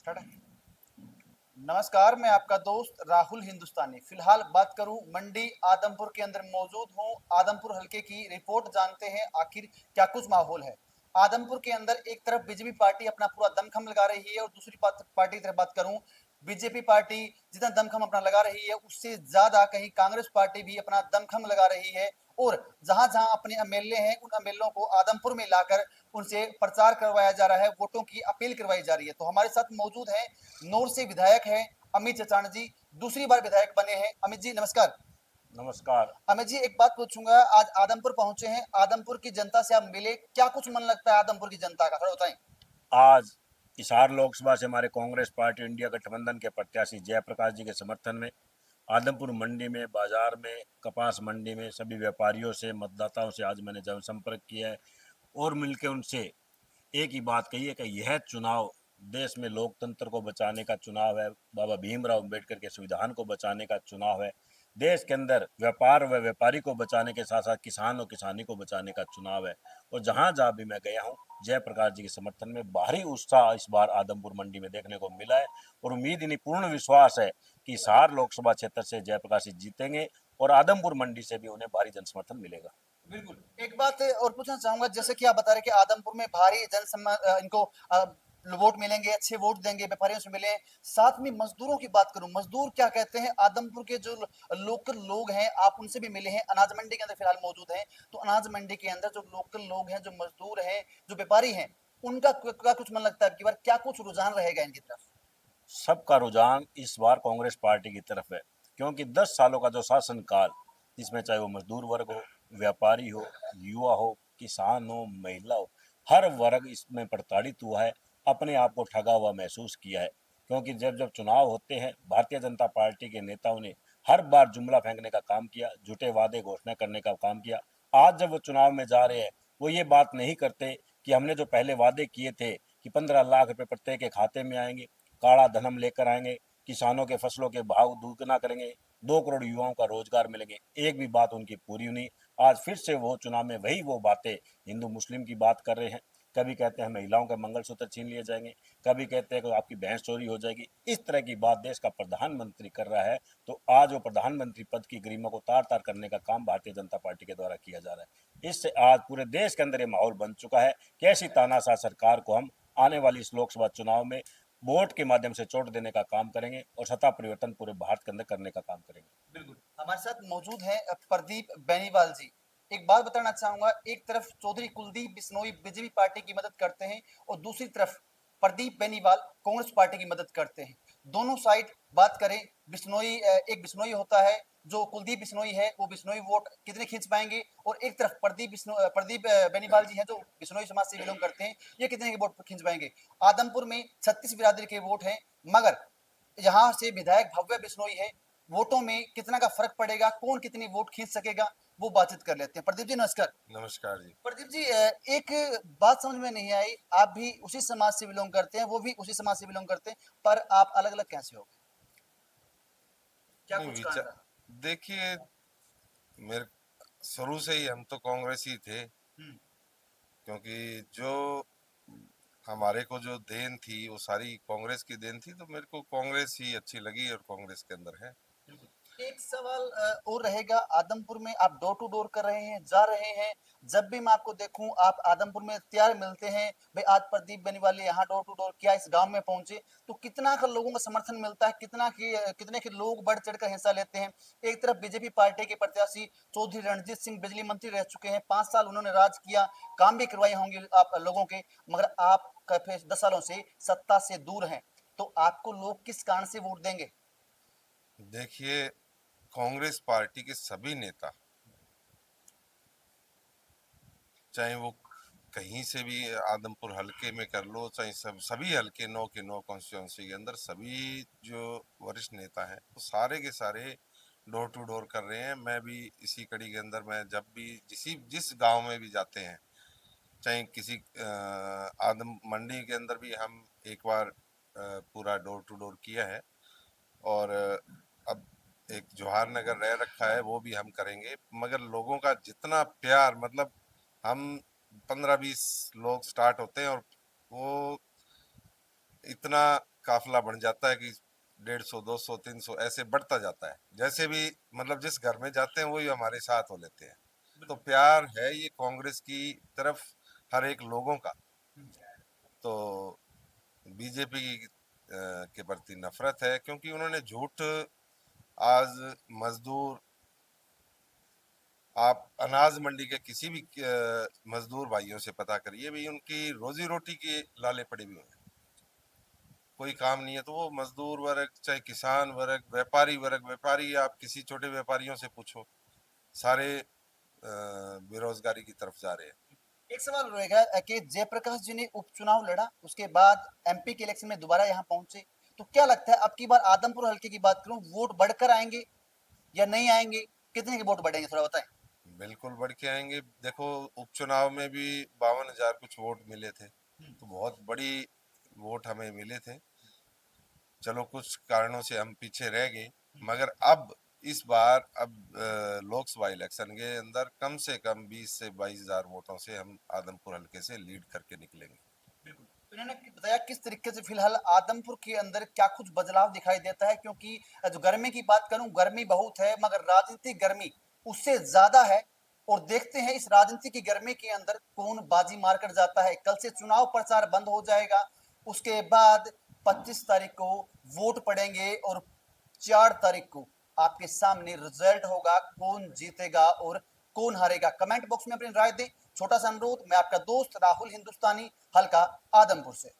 Start है। नमस्कार, मैं आपका दोस्त राहुल हिंदुस्तानी। फिलहाल बात करूं मंडी आदमपुर के अंदर मौजूद हूं। आदमपुर हलके की रिपोर्ट जानते हैं आखिर क्या कुछ माहौल है। आदमपुर के अंदर एक तरफ बीजेपी पार्टी अपना पूरा दमखम लगा रही है और दूसरी पार्टी की तरफ बात करूं, बीजेपी पार्टी जितना दमखम अपना लगा रही है उससे ज्यादा कहीं कांग्रेस पार्टी भी अपना दमखम लगा रही है। और जहां जहां अपने एमएलए हैं उन एमएलए को आदमपुर में लाकर उनसे प्रचार करवाया जा रहा है, वोटों की अपील करवाई जा रही है। तो हमारे साथ मौजूद है नौर से विधायक है अमित चचान जी, दूसरी बार विधायक बने हैं। अमित जी नमस्कार। नमस्कार। अमित जी एक बात पूछूंगा, आज आदमपुर पहुंचे हैं, आदमपुर की जनता से आप मिले, क्या कुछ मन लगता है आदमपुर की जनता का, थोड़ा बताएं। आज हिसार लोकसभा से हमारे कांग्रेस पार्टी इंडिया गठबंधन के प्रत्याशी जयप्रकाश जी के समर्थन में आदमपुर मंडी में, बाजार में, कपास मंडी में सभी व्यापारियों से, मतदाताओं से आज मैंने जनसंपर्क किया है और मिलकर उनसे एक ही बात कही है कि यह चुनाव देश में लोकतंत्र को बचाने का चुनाव है, बाबा भीमराव अम्बेडकर के संविधान को बचाने का चुनाव है, देश के अंदर व्यापार व व्यापारी को बचाने के साथ साथ किसान और किसानी को बचाने का चुनाव है। और जहाँ जहाँ भी मैं गया हूँ, जयप्रकाश जी के समर्थन में भारी उत्साह इस बार आदमपुर मंडी में देखने को मिला है और उम्मीद नहीं, पूर्ण विश्वास है कि हिसार लोकसभा क्षेत्र से जयप्रकाश जी जीतेंगे और आदमपुर मंडी से भी उन्हें भारी जन समर्थन मिलेगा। बिल्कुल। एक बात और पूछना चाहूंगा, जैसे कि आप बता रहे कि आदमपुर में भारी इनको वोट मिलेंगे, अच्छे वोट देंगे, व्यापारियों से मिले। साथ में मजदूरों की बात करूं, मजदूर क्या कहते हैं, आदमपुर के जो लोकल लोग हैं आप उनसे भी मिले हैं, अनाज मंडी के अंदर फिलहाल मौजूद हैं, तो अनाज मंडी के अंदर जो लोकल लोग हैं, जो मजदूर हैं, जो व्यापारी हैं, उनका क्या कुछ मन लगता है कि बार क्या कुछ रुझान रहेगा इनकी तरफ। सबका रुझान इस बार कांग्रेस पार्टी की तरफ है, क्योंकि 10 सालों का जो शासनकाल, जिसमें चाहे वो मजदूर वर्ग हो, व्यापारी हो, युवा हो, किसान हो, महिला हो, हर वर्ग इसमें प्रताड़ित हुआ है, अपने आप को ठगा हुआ महसूस किया है। क्योंकि जब जब चुनाव होते हैं, भारतीय जनता पार्टी के नेताओं ने हर बार जुमला फेंकने का काम किया, झूठे वादे घोषणा करने का काम किया। आज जब वो चुनाव में जा रहे हैं, वो ये बात नहीं करते कि हमने जो पहले वादे किए थे कि 15 लाख रुपए प्रत्येक के खाते में आएंगे, काला धनम लेकर आएंगे, किसानों के फसलों के भाव दुगना करेंगे, 2 करोड़ युवाओं का रोजगार मिलेंगे, एक भी बात उनकी पूरी नहीं। आज फिर से वो चुनाव में वही वो बातें हिंदू मुस्लिम की बात कर रहे हैं। कभी कहते हैं महिलाओं के मंगलसूत्र छीन लिए जाएंगे, कभी कहते हैं कि आपकी भैंस चोरी हो जाएगी। इस तरह की बात देश का प्रधानमंत्री कर रहा है, तो आज वो प्रधानमंत्री पद की गरिमा को तार तार करने का काम भारतीय जनता पार्टी के द्वारा किया जा रहा है। इससे आज पूरे देश के अंदर ये माहौल बन चुका है कि ऐसी तानाशाह सरकार को हम आने वाली इस लोकसभा चुनाव में वोट के माध्यम से चोट देने का काम करेंगे और सत्ता परिवर्तन पूरे भारत के अंदर करने का काम करेंगे। बिल्कुल। हमारे साथ मौजूद हैं प्रदीप बेनीवाल जी। एक बात बताना चाहूंगा, एक तरफ चौधरी कुलदीप बिश्नोई बीजेपी पार्टी की मदद करते हैं और दूसरी तरफ प्रदीप बेनीवाल कांग्रेस पार्टी की मदद करते हैं। दोनों साइड बात करें, बिश्नोई एक बिश्नोई होता है, जो कुलदीप बिश्नोई है वो बिश्नोई वोट कितने खींच पाएंगे, और एक तरफ प्रदीप बेनीवाल जी हैं जो बिश्नोई समाज से बिलोंग करते हैं, ये कितने के वोट खींच पाएंगे। आदमपुर में 36 बिरादरी के वोट हैं, मगर यहाँ से विधायक भव्य बिश्नोई है, वोटों में कितना का फर्क पड़ेगा, कौन कितनी वोट खींच सकेगा, वो बातचीत कर लेते हैं। प्रदीप जी नमस्कार। नमस्कार जी। प्रदीप जी एक बात समझ में नहीं आई, आप भी उसी समाज से बिलोंग करते हैं, वो भी उसी समाज से बिलोंग करते हैं, पर आप अलग अलग कैसे हो गए, क्या नहीं कुछ कारण विचार, रहा। देखिए, मेरे शुरू से ही हम तो कांग्रेस ही थे, हम्म। क्योंकि जो हमारे को जो देन थी वो सारी कांग्रेस की देन थी, तो मेरे को कांग्रेस ही अच्छी लगी और कांग्रेस के अंदर है। एक सवाल और रहेगा, आदमपुर में आप डोर टू डोर कर रहे हैं, जा रहे हैं, जब भी मैं आपको देखूं आप आदमपुर में तैयार मिलते हैं, भाई आज प्रदीप बेनीवाल यहाँ डोर टू डोर किया, इस गांव में पहुंचे, तो कितना का लोगों का समर्थन मिलता है, कितने के लोग बढ़ चढ़कर हिस्सा लेते हैं। एक तरफ बीजेपी पार्टी के प्रत्याशी चौधरी रणजीत सिंह बिजली मंत्री रह चुके हैं, 5 साल उन्होंने राज किया, काम भी करवाए होंगे आप लोगों के, मगर आप 10 सालों से सत्ता से दूर हैं, तो आपको लोग किस कारण से वोट देंगे। देखिए, कांग्रेस पार्टी के सभी नेता, चाहे वो कहीं से भी आदमपुर हलके में कर लो, चाहे सभी हलके 9 के 9 कॉन्स्टिट्यूंसी के अंदर सभी जो वरिष्ठ नेता हैं वो सारे के सारे डोर टू डोर कर रहे हैं। मैं भी इसी कड़ी के अंदर, मैं जब भी जिस गांव में भी जाते हैं, चाहे किसी आदम मंडी के अंदर भी हम एक बार पूरा डोर टू डोर किया है, और अब एक जवाहर नगर रह रखा है वो भी हम करेंगे। मगर लोगों का जितना प्यार, मतलब हम 15-20 लोग स्टार्ट होते हैं और वो इतना काफिला बन जाता है कि 150, 200, 300 ऐसे बढ़ता जाता है। जैसे भी मतलब जिस घर में जाते हैं वही हमारे साथ हो लेते हैं। तो प्यार है ये कांग्रेस की तरफ हर एक लोगों का। तो बीजेपी के प्रति नफरत है, क्योंकि उन्होंने झूठ आज मजदूर, आप अनाज मंडी के किसी भी मजदूर भाइयों से पता करिए, भी उनकी रोजी रोटी के लाले पड़े हुए हैं, कोई काम नहीं है। तो वो मजदूर वर्ग, चाहे किसान वर्ग, व्यापारी आप किसी छोटे व्यापारियों से पूछो, सारे बेरोजगारी की तरफ जा रहे हैं। एक सवाल रहेगा कि जयप्रकाश जी ने उपचुनाव लड़ा, उसके बाद एमपी के इलेक्शन में दोबारा यहाँ पहुंचे, तो क्या लगता है अब की बार आदमपुर हल्के की बात करूं, वोट बढ़कर आएंगे या नहीं आएंगे? कितने के वोट बढ़ेंगे, थोड़ा बताएं। बिल्कुल बढ़ के आएंगे। देखो, उपचुनाव में भी 52,000 कुछ वोट मिले थे, तो बहुत बड़ी वोट हमें मिले थे। चलो कुछ कारणों से हम पीछे रह गए, मगर अब इस बार लोकसभा इलेक्शन के अंदर कम से कम 20 से 22,000 वोटों से हम आदमपुर हल्के से लीड करके निकलेंगे। तो इन्होंने बताया किस तरीके से फिलहाल आदमपुर के अंदर क्या कुछ बदलाव दिखाई देता है, क्योंकि जो गर्मी की बात करूं, गर्मी बहुत है मगर राजनीतिक गर्मी उससे ज्यादा है। और देखते हैं इस राजनीति की गर्मी के अंदर कौन बाजी मारकर जाता है। कल से चुनाव प्रचार बंद हो जाएगा, उसके बाद 25 तारीख को वोट पड़ेंगे और 4 तारीख को आपके सामने रिजल्ट होगा, कौन जीतेगा और कौन हारेगा। कमेंट बॉक्स में अपनी राय दें। छोटा सा अनुरोध, मैं आपका दोस्त राहुल हिंदुस्तानी, हल्का आदमपुर से।